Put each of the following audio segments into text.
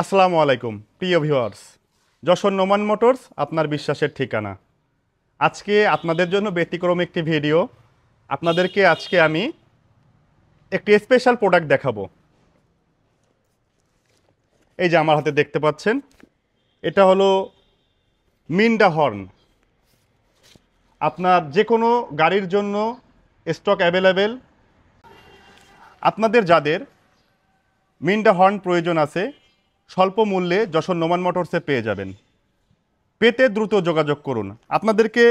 আসসালামু আলাইকুম প্রিয় ভিউয়ার্স। যশোর নোমান মোটরস আপনার বিশ্বাসের ঠিকানা। আজকে আপনাদের জন্য ব্যতিক্রম একটি ভিডিও। আপনাদেরকে আজকে আমি একটি স্পেশাল প্রোডাক্ট দেখাবো। এই যে আমার হাতে দেখতে পাচ্ছেন, এটা হলো মিন্ডা হর্ন। আপনার যে কোনো গাড়ির জন্য স্টক অ্যাভেলেবেল। আপনাদের যাদের মিন্ডা হর্ন প্রয়োজন আছে, স্বল্প মূল্যে যশোর নোমান মোটরসে পেয়ে যাবেন। পেতে দ্রুত যোগাযোগ করুন। আপনাদেরকে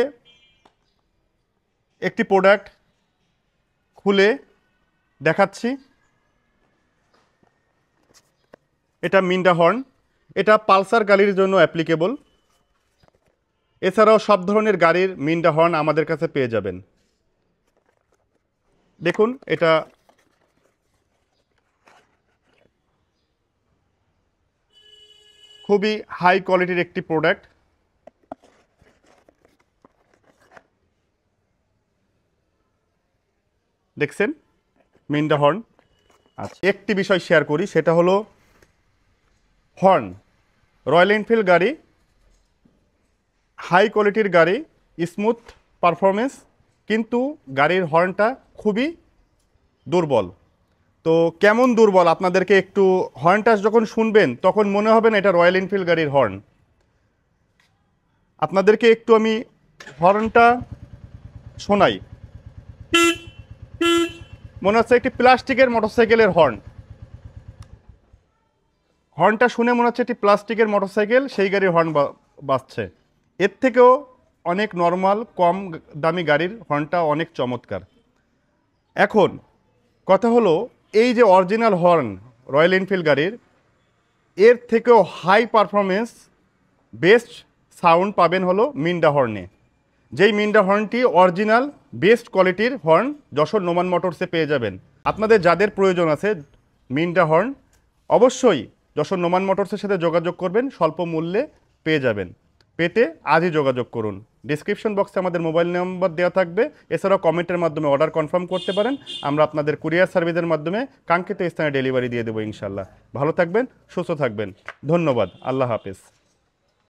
একটি প্রোডাক্ট খুলে দেখাচ্ছি। এটা মিন্ডা হর্ন। এটা পালসার গাড়ির জন্য অ্যাপ্লিকেবল। এছাড়াও সব ধরনের গাড়ির মিন্ডা হর্ন আমাদের কাছে পেয়ে যাবেন। দেখুন, এটা খুবই হাই কোয়ালিটির একটি প্রোডাক্ট। দেখছেন মিন্ডা হর্ন। আচ্ছা, একটি বিষয় শেয়ার করি, সেটা হলো হর্ন। রয়্যাল এনফিল্ড গাড়ি, হাই কোয়ালিটির গাড়ি, স্মুথ পারফরমেন্স, কিন্তু গাড়ির হর্নটা খুবই দুর্বল। তো কেমন দুর্বল আপনাদেরকে একটু হর্নটা যখন শুনবেন তখন মনে হবে না এটা রয়্যাল এনফিল্ড গাড়ির হর্ন। আপনাদেরকে একটু আমি হর্নটা শোনাই। মনে হচ্ছে একটি প্লাস্টিকের মোটরসাইকেলের হর্ন। হর্নটা শুনে মনে হচ্ছে একটি প্লাস্টিকের মোটরসাইকেল সেই গাড়ির হর্ন বাজছে। এর থেকেও অনেক নর্মাল কম দামি গাড়ির হর্নটা অনেক চমৎকার। এখন কথা হলো, এই যে অরিজিনাল হর্ন রয়্যাল এনফিল্ড গাড়ির, এর থেকেও হাই পারফরমেন্স বেস্ট সাউন্ড পাবেন হলো মিন্ডা হর্নে। যেই মিন্ডা হর্নটি অরিজিনাল বেস্ট কোয়ালিটির হর্ন যশোর নোমান মোটরসে পেয়ে যাবেন। আপনাদের যাদের প্রয়োজন আছে মিন্ডা হর্ন, অবশ্যই যশোর নোমান মোটরসের সাথে যোগাযোগ করবেন, স্বল্প মূল্যে পেয়ে যাবেন। পেতে আজই যোগাযোগ করুন। ডিসক্রিপশন বক্সে আমাদের মোবাইল নাম্বার দেওয়া থাকবে। এছাড়াও কমেন্টের মাধ্যমে অর্ডার কনফার্ম করতে পারেন। আমরা আপনাদের কুরিয়ার সার্ভিসের মাধ্যমে কাঙ্ক্ষিত স্থানে ডেলিভারি দিয়ে দেবো ইনশাল্লাহ। ভালো থাকবেন, সুস্থ থাকবেন। ধন্যবাদ। আল্লাহ হাফেজ।